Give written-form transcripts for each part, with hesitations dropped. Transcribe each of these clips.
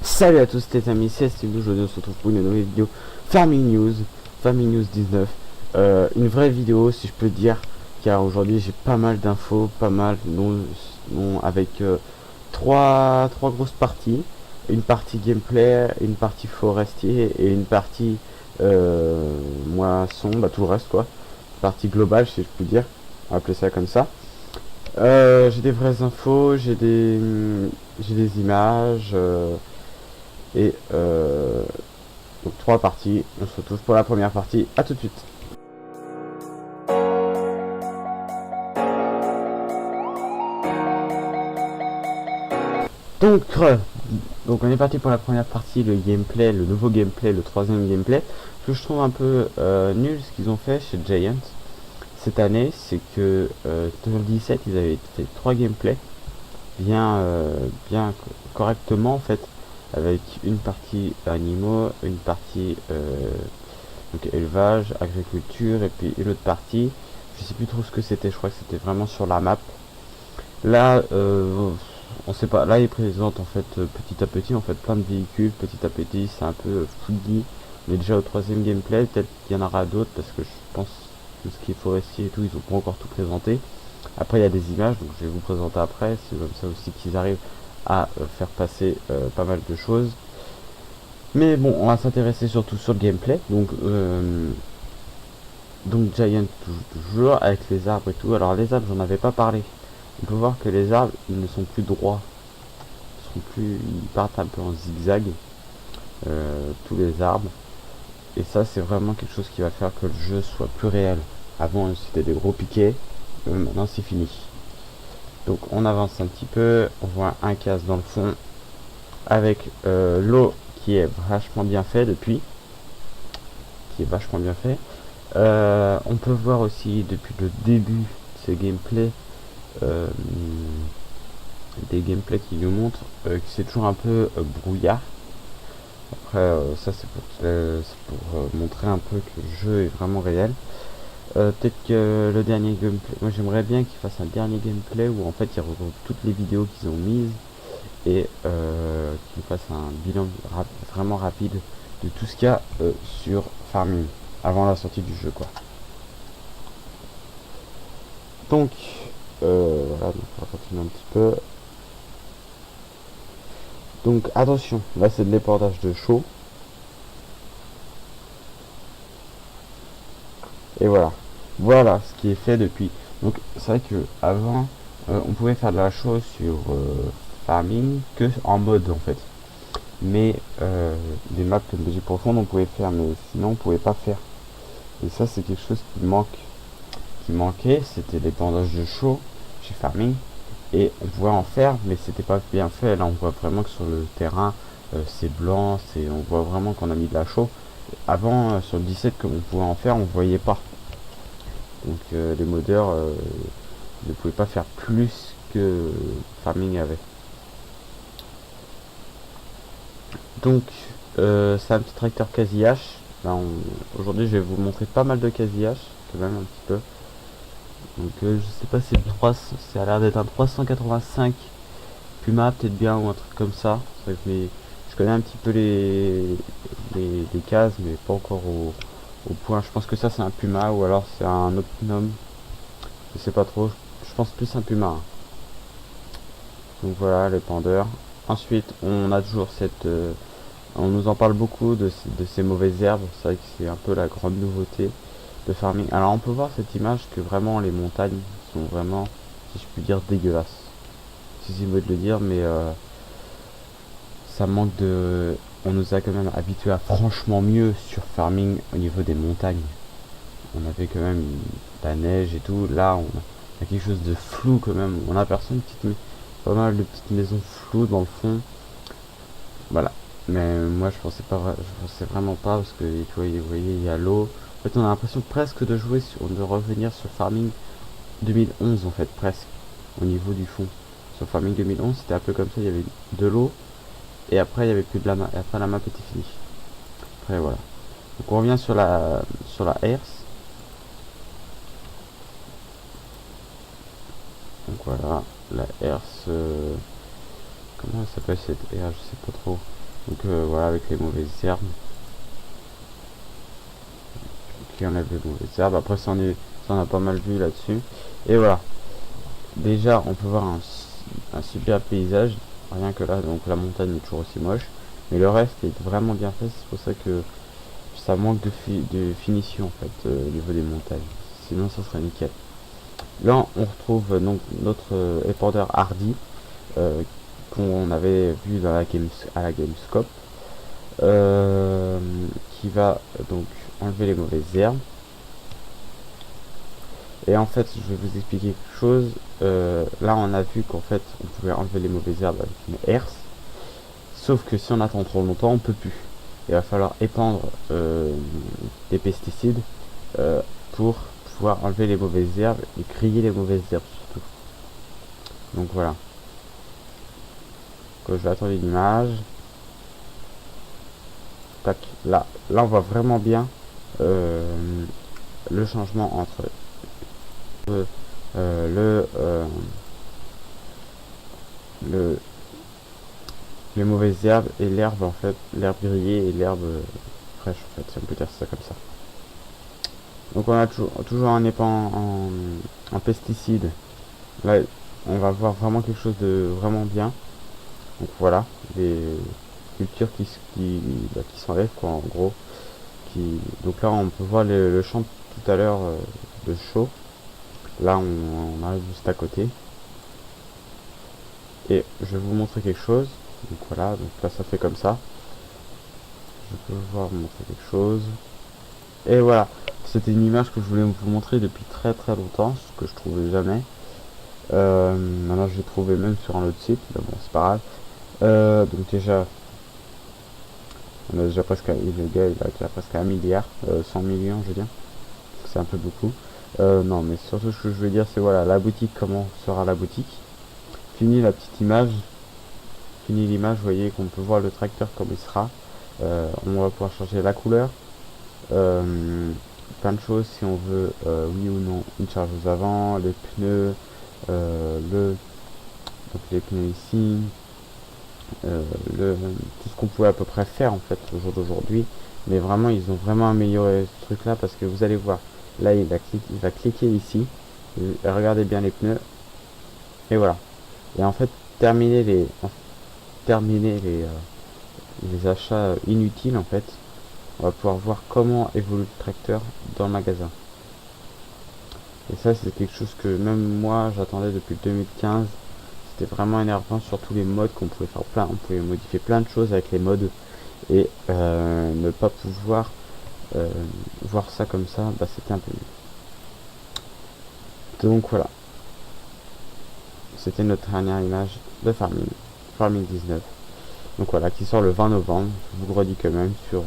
Salut à tous les amis, c'est Steve. Aujourd'hui on se retrouve pour une nouvelle vidéo Farming News 19. Une vraie vidéo si je peux dire, car aujourd'hui j'ai pas mal d'infos, pas mal avec trois grosses parties. Une partie gameplay, une partie forestier et une partie moisson, bah tout le reste quoi. Partie globale si je peux dire, on va appeler ça comme ça. J'ai des vraies infos, j'ai des images donc 3 parties. On se retrouve pour la première partie. À tout de suite. Donc on est parti pour la première partie, le gameplay, le nouveau gameplay, le troisième gameplay. Ce que je trouve un peu nul ce qu'ils ont fait chez Giant cette année, c'est que 2017 ils avaient fait 3 gameplays bien correctement en fait, avec une partie animaux, une partie donc élevage, agriculture, et puis une autre partie, je sais plus trop ce que c'était, je crois que c'était vraiment sur la map. Là on sait pas, là ils présentent en fait petit à petit en fait plein de véhicules, petit à petit, c'est un peu fouillis. On est déjà au troisième gameplay, peut-être qu'il y en aura d'autres parce que je pense que ce qui est forestier et tout, ils ont pas encore tout présenté. Après il y a des images, donc je vais vous présenter après, c'est comme ça aussi qu'ils arrivent à faire passer pas mal de choses. Mais bon, on va s'intéresser surtout sur le gameplay. Donc Giant toujours avec les arbres et tout. Alors les arbres, j'en avais pas parlé. On peut voir que les arbres, ils ne sont plus droits. Ils partent un peu en zigzag. Tous les arbres. Et ça, c'est vraiment quelque chose qui va faire que le jeu soit plus réel. Avant, c'était des gros piquets. Maintenant, c'est fini. Donc on avance un petit peu. On voit un casse dans le fond. Avec l'eau qui est vachement bien fait depuis. On peut voir aussi depuis le début de ce gameplay des gameplays qui nous montrent que c'est toujours un peu brouillard. Après ça c'est pour montrer un peu que le jeu est vraiment réel. Peut-être que le dernier gameplay, moi j'aimerais bien qu'ils fassent un dernier gameplay où en fait ils regroupent toutes les vidéos qu'ils ont mises et qu'ils fassent un bilan vraiment rapide de tout ce qu'il y a sur Farming avant la sortie du jeu quoi. Donc voilà, donc on va continuer un petit peu. Donc attention, là c'est de l'épandage de chaux. Et voilà ce qui est fait depuis. Donc c'est vrai que avant on pouvait faire de la chaux sur Farming que en mode en fait. Mais des maps comme BG profonde on pouvait faire, mais sinon on pouvait pas faire. Et ça c'est quelque chose qui manquait, c'était l'épandage de chaux chez Farming. Et on pouvait en faire, mais c'était pas bien fait. Là on voit vraiment que sur le terrain c'est blanc, on voit vraiment qu'on a mis de la chaux. Avant sur le 17 comme on pouvait en faire, on voyait pas. Donc les modeurs ne pouvaient pas faire plus que Farming avait. Donc c'est un petit tracteur quasi-H. Aujourd'hui je vais vous montrer pas mal de quasi-H, quand même un petit peu. Donc je sais pas si le 3, ça a l'air d'être un 385 Puma peut-être bien, ou un truc comme ça. C'est vrai que je connais un petit peu les cases, mais pas encore au point. Je pense que ça c'est un Puma ou alors c'est un Optimum. Je sais pas trop. Je pense plus un Puma. Donc voilà les pendeurs. Ensuite on a toujours cette... on nous en parle beaucoup de ces mauvaises herbes. C'est vrai que c'est un peu la grande nouveauté de Farming. Alors on peut voir cette image que vraiment les montagnes sont vraiment, si je puis dire, dégueulasses. Si c'est mauvais de le dire, mais ça manque de... On nous a quand même habitués à franchement mieux sur Farming au niveau des montagnes. On avait quand même la neige et tout. Là on a quelque chose de flou quand même. On aperçoit pas mal de petites maisons floues dans le fond. Voilà. Mais moi je pensais vraiment pas parce que vous voyez il y a l'eau. En fait on a l'impression presque de de revenir sur Farming 2011 en fait, presque au niveau du fond. Sur Farming 2011 c'était un peu comme ça, il y avait de l'eau et après il y avait plus de la map, et après la map était finie. Après voilà. Donc on revient sur la herse. Donc voilà, la herse, comment elle s'appelle cette herse, je sais pas trop. Donc voilà, avec les mauvaises herbes, qui enlève les mauvaises herbes. Après ça on a pas mal vu là-dessus. Et voilà, déjà on peut voir un super paysage, rien que là, donc la montagne est toujours aussi moche. Mais le reste est vraiment bien fait, c'est pour ça que ça manque de finition en fait au niveau des montagnes. Sinon ça serait nickel. Là on retrouve donc notre épandeur Hardy qu'on avait vu dans à la Gamescom, qui va donc enlever les mauvaises herbes. Et en fait, je vais vous expliquer quelque chose. Là, on a vu qu'en fait, on pouvait enlever les mauvaises herbes avec une herse. Sauf que si on attend trop longtemps, on peut plus. Il va falloir épandre des pesticides pour pouvoir enlever les mauvaises herbes et griller les mauvaises herbes surtout. Donc voilà. Donc, je vais attendre une image. Tac. Là, on voit vraiment bien le changement entre euh, euh, le, le les mauvaises herbes et l'herbe en fait, l'herbe grillée et l'herbe fraîche en fait, si on peut dire ça comme ça. Donc on a toujours un épand en pesticides. Là on va voir vraiment quelque chose de vraiment bien. Donc voilà, des cultures qui s'enlèvent quoi en gros. Donc là on peut voir le champ tout à l'heure de chaud. Là on arrive juste à côté. Et je vais vous montrer quelque chose. Donc voilà, donc là ça fait comme ça. Je peux voir vous montrer quelque chose. Et voilà, c'était une image que je voulais vous montrer depuis très très longtemps, ce que je trouvais jamais. Maintenant je l'ai trouvé même sur un autre site, mais bon c'est pas grave. Donc déjà, on a déjà presque, le gars il a déjà presque 1 milliard, 100 millions je veux dire, c'est un peu beaucoup. Non mais surtout ce que je veux dire c'est voilà, la boutique, comment sera la boutique. Fini la petite image, fini l'image, vous voyez qu'on peut voir le tracteur comme il sera. On va pouvoir changer la couleur. Plein de choses si on veut oui ou non une chargeuse avant, les pneus, donc les pneus ici, tout ce qu'on pouvait à peu près faire en fait au jour d'aujourd'hui. Mais vraiment ils ont vraiment amélioré ce truc là parce que vous allez voir, là il va cliquer ici, et regardez bien les pneus, et voilà. Et en fait terminer les achats inutiles en fait, on va pouvoir voir comment évolue le tracteur dans le magasin. Et ça, c'est quelque chose que même moi, j'attendais depuis 2015. C'était vraiment énervant sur tous les modes qu'on pouvait faire plein. On pouvait modifier plein de choses avec les modes. Et ne pas pouvoir voir ça comme ça, bah, c'était un peu mieux. Donc voilà. C'était notre dernière image de Farming. Farming 19. Donc voilà, qui sort le 20 novembre. Je vous le redis quand même sur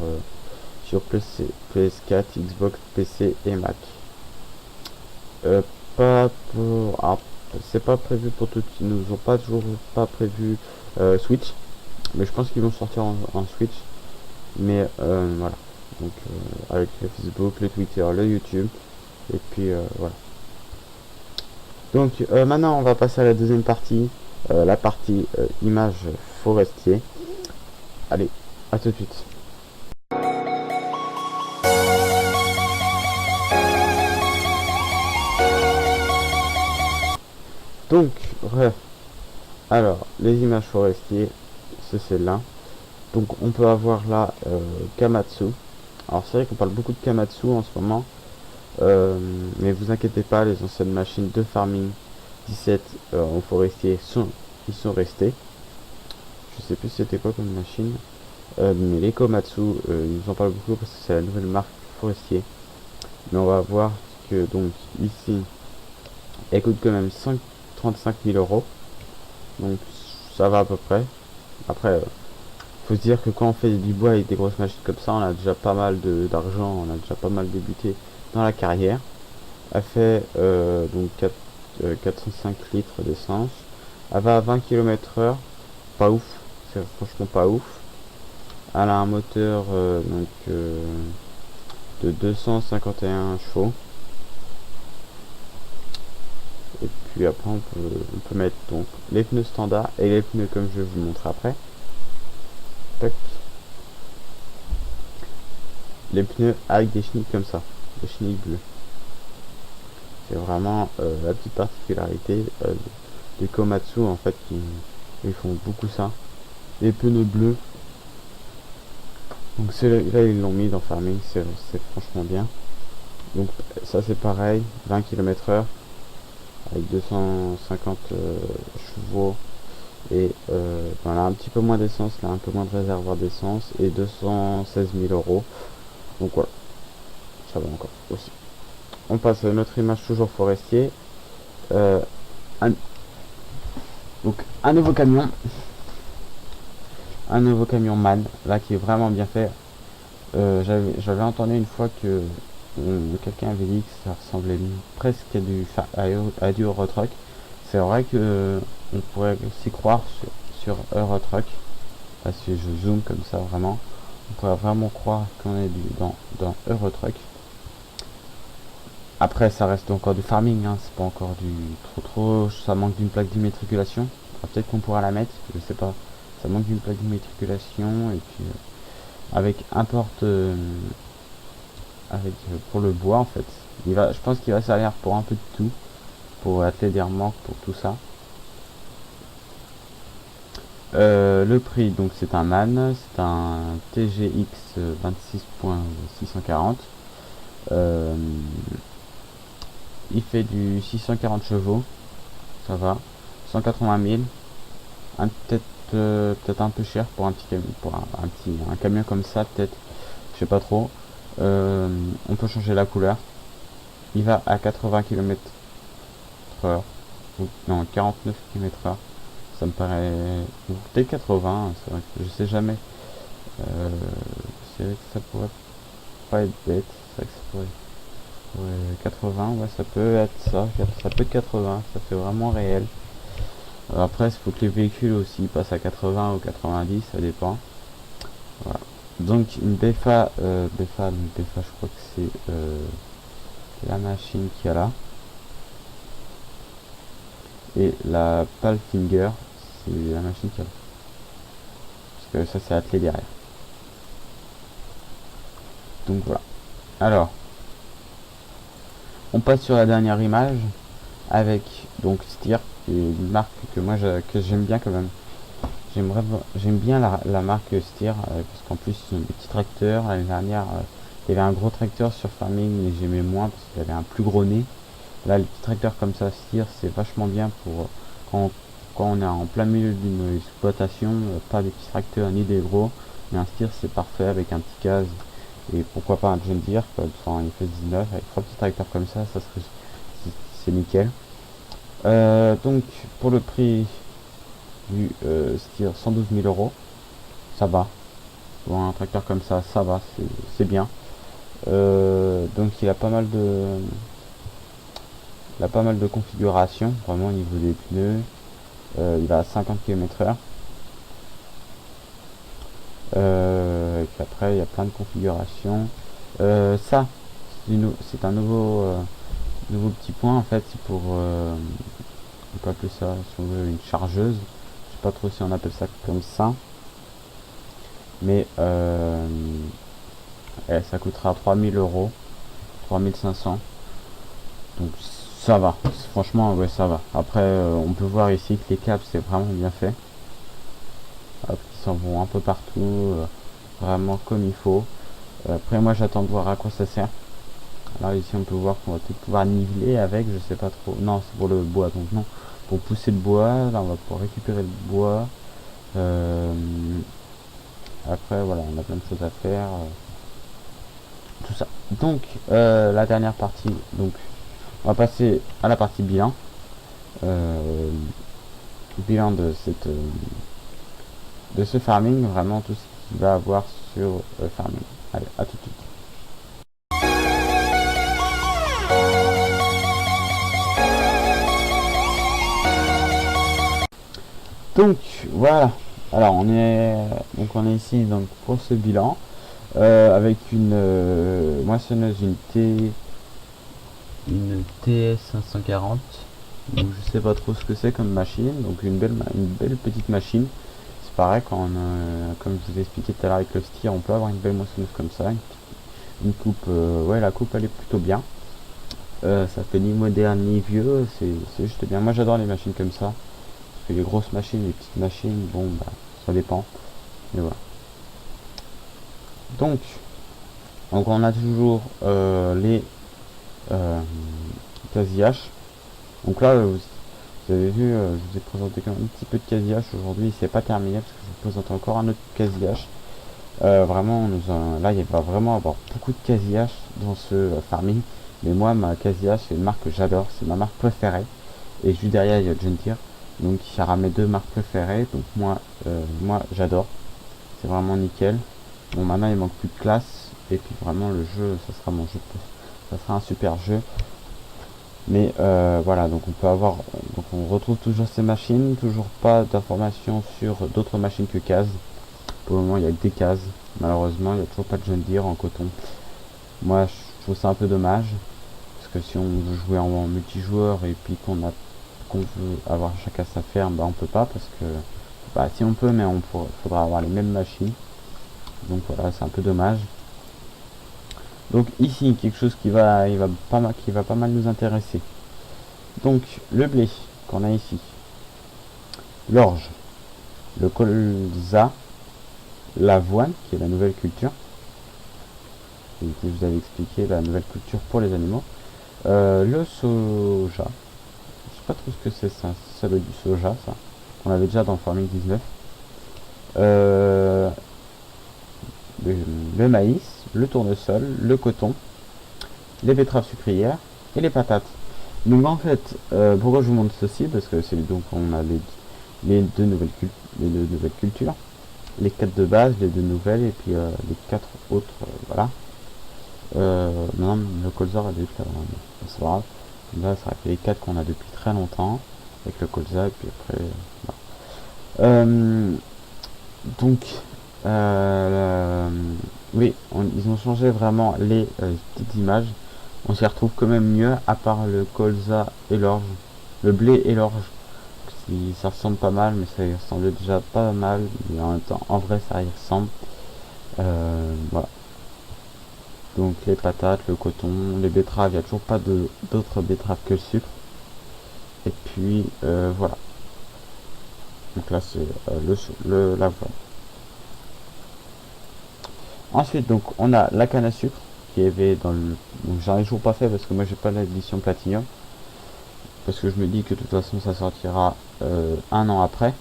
PS4, Xbox, PC et Mac. Pas pour... Alors, c'est pas prévu pour tout. Ils nous ont pas toujours pas prévu Switch. Mais je pense qu'ils vont sortir en Switch. Mais voilà. Donc avec le Facebook, le Twitter, le YouTube. Et puis voilà. Donc maintenant on va passer à la deuxième partie. La partie image forestier. Allez, à tout de suite. Donc, alors, les images forestiers, c'est celle-là. Donc on peut avoir là Kamatsu. Alors c'est vrai qu'on parle beaucoup de Kamatsu en ce moment. Mais vous inquiétez pas, les anciennes machines de Farming 17 en forestier ils sont restés. Je sais plus c'était quoi comme machine. Mais les Komatsu, ils nous en parlent beaucoup parce que c'est la nouvelle marque forestier. Mais on va voir que donc ici, elle coûte quand même 35 000 euros. Donc ça va à peu près. Après, faut se dire que quand on fait du bois avec des grosses machines comme ça, on a déjà pas mal d'argent, on a déjà pas mal débuté dans la carrière. Elle fait donc 405 litres d'essence. Elle va à 20 km/h. Pas ouf, c'est franchement pas ouf. Elle a un moteur de 251 chevaux. Et puis après on peut mettre donc les pneus standards et les pneus comme je vais vous montrer après. Tac. Les pneus avec des chenilles comme ça, des chenilles bleues. C'est vraiment la petite particularité des Komatsu en fait qui ils font beaucoup ça. Les pneus bleus. Donc là ils l'ont mis dans Farming, c'est franchement bien. Donc ça c'est pareil, 20 km/h avec 250 chevaux et ben là un petit peu moins d'essence, là un peu moins de réservoir d'essence et 216 000 euros. Donc voilà, ça va encore aussi. On passe à notre image toujours forestier. Euh, donc un nouveau camion. Un nouveau camion MAN, là qui est vraiment bien fait. J'avais entendu une fois que quelqu'un avait dit que ça ressemblait presque à du Eurotruck. C'est vrai que on pourrait s'y croire sur Eurotruck. Là, si je zoome comme ça vraiment, on pourrait vraiment croire qu'on est dans Eurotruck. Après ça reste encore du farming, hein, c'est pas encore du trop, ça manque d'une plaque d'immatriculation. Peut-être qu'on pourra la mettre, je sais pas. Ça manque d'une plaque d'immatriculation et puis avec importe pour le bois en fait. Je pense qu'il va servir pour un peu de tout, pour atteler des remorques, pour tout ça. Le prix, donc c'est un MAN, c'est un TGX 26.640. Il fait du 640 chevaux, ça va. 180 000, peut-être un peu cher pour un petit camion, pour un camion comme ça, peut-être, je sais pas trop. On peut changer la couleur. Il va à 80 km/h, ou non 49 km/h. Ça me paraît, ou peut-être 80, c'est vrai que je sais jamais. C'est vrai que ça pourrait pas être bête, c'est vrai que ça pourrait, ouais, 80, ouais, ça peut être ça peut être 80, ça fait vraiment réel. Après, il faut que les véhicules aussi passent à 80 ou 90, ça dépend. Voilà. Donc une BFA, je crois que c'est la machine qu'il y a là. Et la Palfinger, c'est la machine qu'il y a là. Parce que ça c'est attelé derrière. Donc voilà. Alors, on passe sur la dernière image avec donc Steer, qui est une marque que moi que j'aime bien quand même. J'aime bien la marque Steer parce qu'en plus ils ont des petits tracteurs. L'année dernière, il y avait un gros tracteur sur Farming, mais j'aimais moins parce qu'il avait un plus gros nez. Là, les petits tracteurs comme ça, Steer, c'est vachement bien pour quand on est en plein milieu d'une exploitation, pas des petits tracteurs ni des gros, mais un Steer c'est parfait avec un petit case et pourquoi pas un John Deere, enfin il fait 19 avec trois petits tracteurs comme ça serait c'est nickel. Donc pour le prix du Steer 112 000 euros, ça va. Pour un tracteur comme ça, ça va, c'est bien. Donc il a pas mal de configurations, vraiment au niveau des pneus. Il va à 50 km/h. Et puis après, il y a plein de configurations. Ça, c'est un nouveau petit point en fait. C'est pour, on peut appeler ça, si on veut, une chargeuse. Je sais pas trop si on appelle ça comme ça. Mais ça coûtera 3000 euros, 3500. Donc ça va, franchement, ouais, ça va. Après, on peut voir ici que les câbles, c'est vraiment bien fait. Hop, ils s'en vont un peu partout, vraiment comme il faut. Après, moi, j'attends de voir à quoi ça sert. Alors ici, on peut voir qu'on va peut-être pouvoir niveler avec, je sais pas trop. Non, c'est pour le bois, donc non. Pour pousser le bois, là, on va pouvoir récupérer le bois. Après, voilà, on a plein de choses à faire. Tout ça. Donc, la dernière partie, donc, on va passer à la partie bilan. Bilan de ce farming, vraiment tout ce qu'il va avoir sur farming. Allez, à tout de suite. Donc voilà. Alors on est ici donc pour ce bilan avec une moissonneuse, une TS 540 Donc je sais pas trop ce que c'est comme machine, donc une belle petite machine. C'est pareil quand comme je vous ai expliqué tout à l'heure avec le steer, on peut avoir une belle moissonneuse comme ça, une coupe, ouais la coupe elle est plutôt bien. Ça fait ni moderne ni vieux, c'est juste bien. Moi j'adore les machines comme ça, parce que les grosses machines, les petites machines, bon bah ça dépend. Mais voilà. Donc, donc on a toujours les euh, casillages. Donc là, vous avez vu, je vous ai présenté quand même un petit peu de casillage aujourd'hui. C'est pas terminé parce que je vous présente encore un autre casillage. Vraiment, là, il va vraiment avoir beaucoup de casillage dans ce farming. Mais moi, ma casillage, c'est une marque que j'adore. C'est ma marque préférée. Et juste derrière, il y a John Deere. Donc, il y aura mes deux marques préférées. Donc, moi j'adore. C'est vraiment nickel. Bon, maintenant, il manque plus de classe. Et puis, vraiment, le jeu, ça sera mon jeu. Ça sera un super jeu. Mais voilà, donc on peut avoir, donc on retrouve toujours ces machines, toujours pas d'informations sur d'autres machines que cases. Pour le moment, il y a que des cases. Malheureusement, il n'y a toujours pas de John Deere en coton. Moi, je trouve ça un peu dommage, parce que si on veut jouer en multijoueur et puis qu'on veut avoir chacun sa ferme, bah on peut pas parce que, bah si on peut, mais faudra avoir les mêmes machines. Donc voilà, c'est un peu dommage. Donc ici, quelque chose qui va pas mal nous intéresser. Donc le blé qu'on a ici, l'orge, le colza, l'avoine qui est la nouvelle culture, et que je vous avais expliqué la nouvelle culture pour les animaux, le soja, je sais pas trop ce que c'est ça, ça doit être du soja ça, on avait déjà dans Farming 19, euh, le, le maïs, le tournesol, le coton, les betteraves sucrières et les patates. Donc en fait, pourquoi je vous montre ceci? Parce que c'est donc on a les les deux nouvelles cultures, les quatre de base, les deux nouvelles et puis les quatre autres, voilà. Maintenant le colza est juste là, c'est pas grave. Là ça fait les quatre qu'on a depuis très longtemps avec le colza et puis après. Voilà. Donc oui, ils ont changé vraiment les petites images. On s'y retrouve quand même mieux à part le colza et l'orge, le blé et l'orge. Ça ressemble pas mal, mais ça y ressemblait déjà pas mal. Mais en même temps, en vrai, ça y ressemble. Voilà. Donc les patates, le coton, les betteraves, il n'y a toujours pas d'autres betteraves que le sucre. Et puis voilà. Donc là c'est la voie. Ensuite donc on a la canne à sucre qui avait dans le. Donc j'en ai toujours pas fait parce que moi j'ai pas l'édition Platinum. Parce que je me dis que de toute façon ça sortira un an après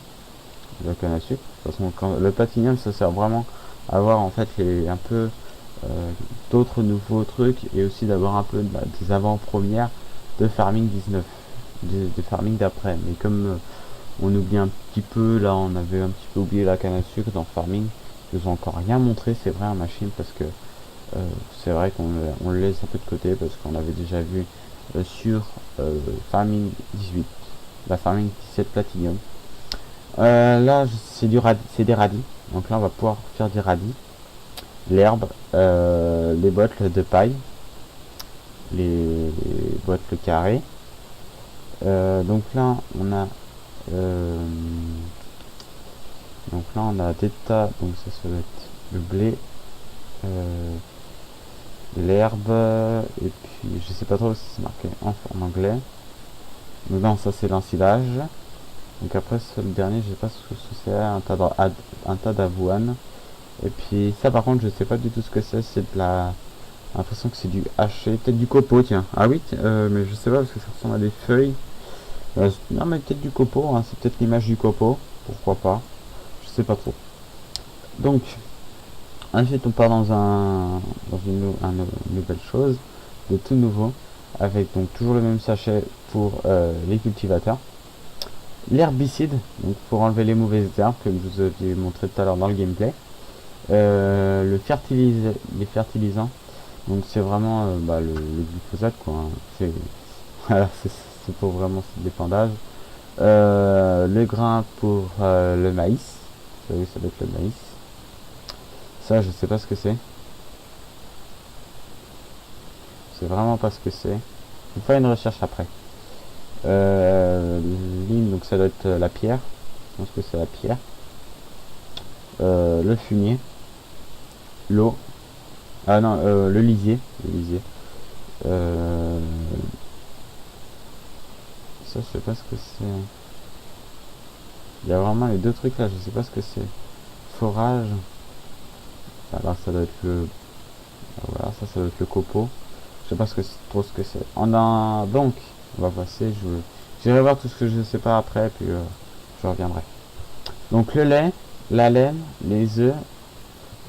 la canne à sucre. De toute façon quand, le Platinum ça sert vraiment à avoir en fait un peu d'autres nouveaux trucs et aussi d'avoir un peu des avant-premières de Farming 19, des Farming d'après. Mais comme on oublie un petit peu, là on avait un petit peu oublié la canne à sucre dans Farming, ils nous ont encore rien montré, c'est vrai, en machine, parce que c'est vrai qu'on le laisse un peu de côté parce qu'on avait déjà vu sur Farming 18, la Farming 17 Platinum. Là c'est des radis, donc là on va pouvoir faire des radis, l'herbe, les bottes de paille, les boîtes le carré. Donc là on a des tas, donc ça va être le blé, l'herbe, et puis je sais pas trop si c'est marqué en anglais. Donc non, ça c'est l'ensilage. Donc après le dernier, je sais pas ce que c'est, un tas d'avoine. Et puis ça par contre je sais pas du tout ce que c'est de la. J'ai l'impression que c'est du haché, peut-être du copeau, tiens. Ah oui, mais je sais pas parce que ça ressemble à des feuilles. Non mais peut-être du copeau, hein, c'est peut-être l'image du copeau, pourquoi pas. Je sais pas trop. Donc ensuite on part une nouvelle chose, de tout nouveau, avec donc toujours le même sachet pour les cultivateurs. L'herbicide, donc pour enlever les mauvaises herbes, comme je vous avais montré tout à l'heure dans le gameplay. Les fertilisants, donc c'est vraiment le glyphosate quoi, hein. Voilà, c'est pour vraiment ce dépendage. Le grain pour le maïs, oui, ça doit être le maïs. Ça, je sais pas ce que c'est. C'est vraiment pas ce que c'est. Je vais faire une recherche après. lime, donc ça doit être la pierre. Je pense que c'est la pierre. Le fumier. L'eau. Ah non, le lisier. Le lisier. Ça, je sais pas ce que c'est. Il y a vraiment les deux trucs là, je sais pas ce que c'est. Forage. Alors ça doit être le. Voilà, ça doit être le copeau. Je sais pas trop ce que c'est. Donc, on va passer. J'irai voir tout ce que je sais pas après, puis je reviendrai. Donc le lait, la laine, les œufs,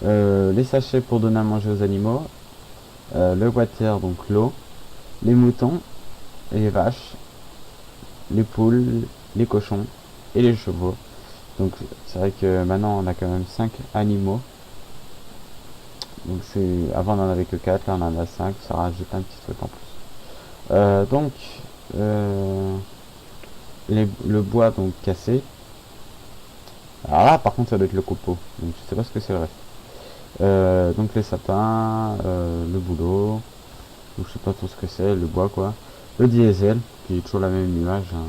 les sachets pour donner à manger aux animaux, le water, donc l'eau, les moutons, les vaches, les poules, les cochons et les chevaux. Donc c'est vrai que maintenant on a quand même 5 animaux. Donc avant on en avait que 4, là on en a 5, ça rajoute un petit truc en plus. Donc le bois donc cassé. Alors là par contre ça doit être le copeau, donc je sais pas ce que c'est le reste. Donc les sapins, le bouleau, donc je sais pas tout ce que c'est, le bois quoi. Le diesel, qui est toujours la même image, hein.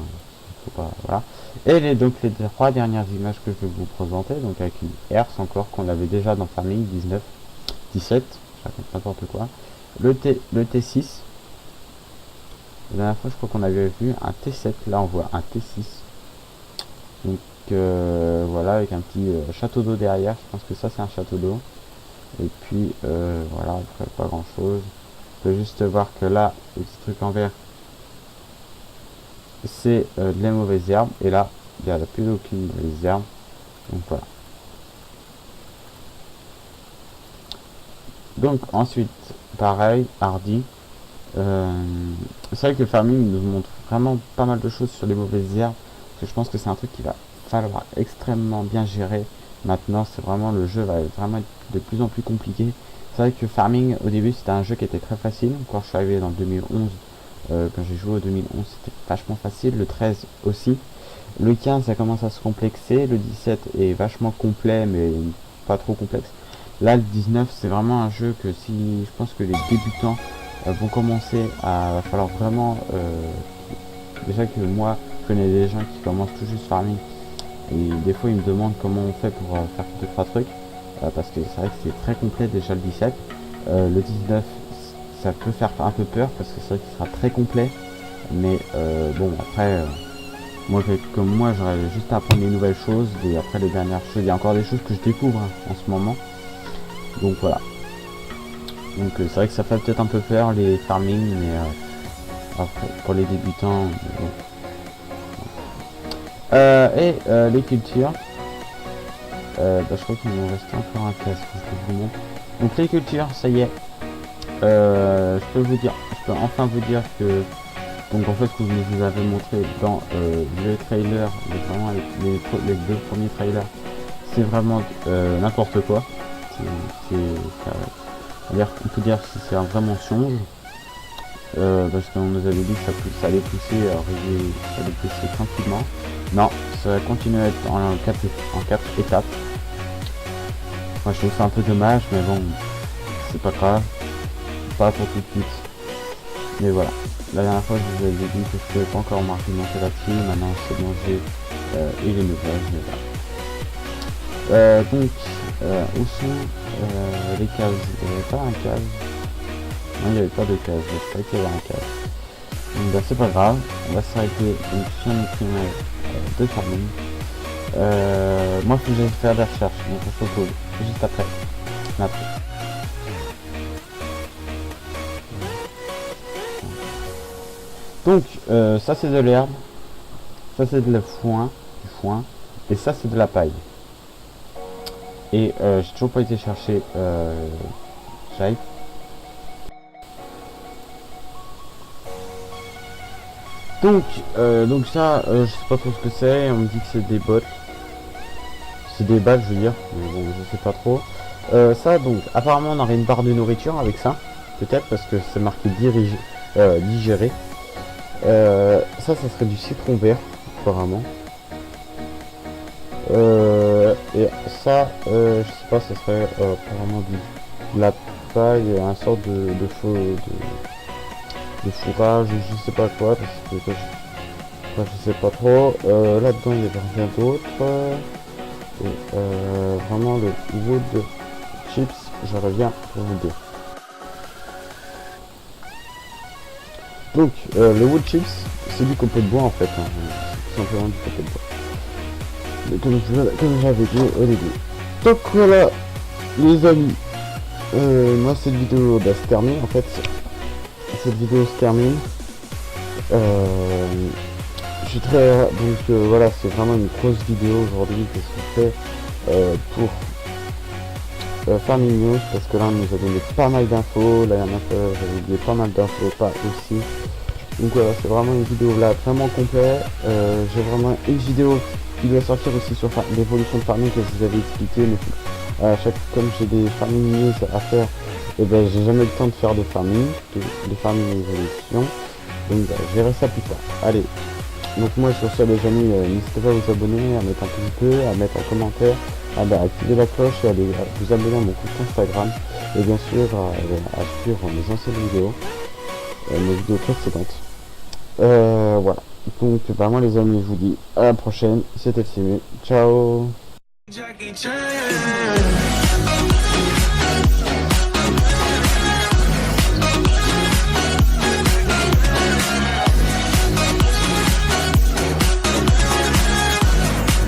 Faut pas, voilà. Et donc les 3 dernières images que je vais vous présenter, donc avec une herse encore qu'on avait déjà dans Farming 19, 17, je raconte n'importe quoi. Le T6. La dernière fois je crois qu'on avait vu un T7, là on voit un T6. Donc voilà, avec un petit château d'eau derrière, je pense que ça c'est un château d'eau. Et puis voilà, après pas grand chose. On peut juste voir que là, le petit truc en vert, c'est de les mauvaises herbes. Et là, il n'y a plus aucune mauvaise herbe. Donc voilà. Donc ensuite, pareil, hardy. C'est vrai que le farming nous montre vraiment pas mal de choses sur les mauvaises herbes. Parce que je pense que c'est un truc qu'il va falloir extrêmement bien gérer. Maintenant, c'est vraiment le jeu va vraiment être de plus en plus compliqué. C'est vrai que Farming, au début, c'était un jeu qui était très facile. Quand je suis arrivé dans le 2011, quand j'ai joué au 2011, c'était vachement facile. Le 13 aussi. Le 15, ça commence à se complexer. Le 17 est vachement complet, mais pas trop complexe. Là, le 19, c'est vraiment un jeu que si je pense que les débutants vont commencer à va falloir vraiment déjà que moi je connais des gens qui commencent tout juste Farming et des fois ils me demandent comment on fait pour faire 2-3 trucs parce que c'est vrai que c'est très complet déjà le 17. Le 19 ça peut faire un peu peur parce que c'est vrai qu'il sera très complet, mais bon après moi comme moi j'aurais juste à apprendre les nouvelles choses et après les dernières choses, il y a encore des choses que je découvre en ce moment, donc voilà. Donc c'est vrai que ça fait peut-être un peu peur les farming, mais après, pour les débutants. Bon. Les cultures. Je crois qu'il m'en reste encore un casque, je vous montre. Donc les cultures, ça y est. Je peux enfin vous dire que donc en fait ce que je vous avais montré dans le trailer, vraiment les 2 premiers trailers, c'est vraiment n'importe quoi. On peut dire que c'est un vrai mensonge. Parce qu'on nous avait dit que ça allait pousser, ça allait pousser tranquillement. Non, ça va continuer à être en 4 étapes. Moi je trouve ça un peu dommage, mais bon, c'est pas grave. Pas pour tout de suite. Mais voilà. La dernière fois je vous avais dit que je pouvais pas encore m'argumenter là-dessus. Maintenant c'est bon, j'ai et les nouvelles, mais voilà. Donc où sont les cases? Il n'y avait pas un case. Non, il n'y avait pas de case, je croyais qu'il y avait un case. Donc bah, c'est pas grave, on va s'arrêter donc sur une primaire de farming. Moi il faut que j'aille faire des recherches, donc on se retrouve juste après. Donc ça c'est de l'herbe, ça c'est du foin, et ça c'est de la paille. Et j'ai toujours pas été chercher Jake. Donc ça, je sais pas trop ce que c'est, on me dit que c'est des bots. C'est des balles, je veux dire, mais bon, je sais pas trop. Ça, donc, apparemment, on aurait une barre de nourriture avec ça, peut-être, parce que c'est marqué digérer. Ça serait du citron vert, apparemment. Et ça, je sais pas, ça serait apparemment de la paille, un sorte de fourrage, je sais pas quoi, parce que Enfin, je sais pas trop. Là-dedans, il n'y avait rien d'autre. Et vraiment, le wood chips, je reviens pour vous dire. Donc, le wood chips, c'est du copeaux de bois en fait. Hein. C'est simplement du copeaux de bois. Mais comme j'avais dit au début. Donc voilà, les amis. Moi, cette vidéo se termine en fait. Cette vidéo se termine. Je suis très... Donc voilà, c'est vraiment une grosse vidéo aujourd'hui que je fais pour Farming News, parce que là on nous a donné pas mal d'infos. La dernière fois j'avais oublié pas mal d'infos, pas aussi. Donc voilà, c'est vraiment une vidéo là vraiment complète. J'ai vraiment une vidéo qui doit sortir aussi sur l'évolution de farming que je vous avais expliqué, mais à chaque comme j'ai des farming news à faire, et ben j'ai jamais le temps de faire de farming, de farming évolution. Donc bah, je verrai ça plus tard. Allez, donc moi sur ça les amis, n'hésitez pas à vous abonner, à mettre un pouce bleu, à mettre un commentaire, à activer la cloche et à vous abonner à mon compte Instagram, et bien sûr à suivre mes anciennes vidéos, mes vidéos précédentes. Voilà. Donc bah moi les amis, je vous dis à la prochaine. C'était le Simu. Ciao.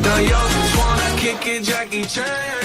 Now yo just wanna kick it, Jackie Chan.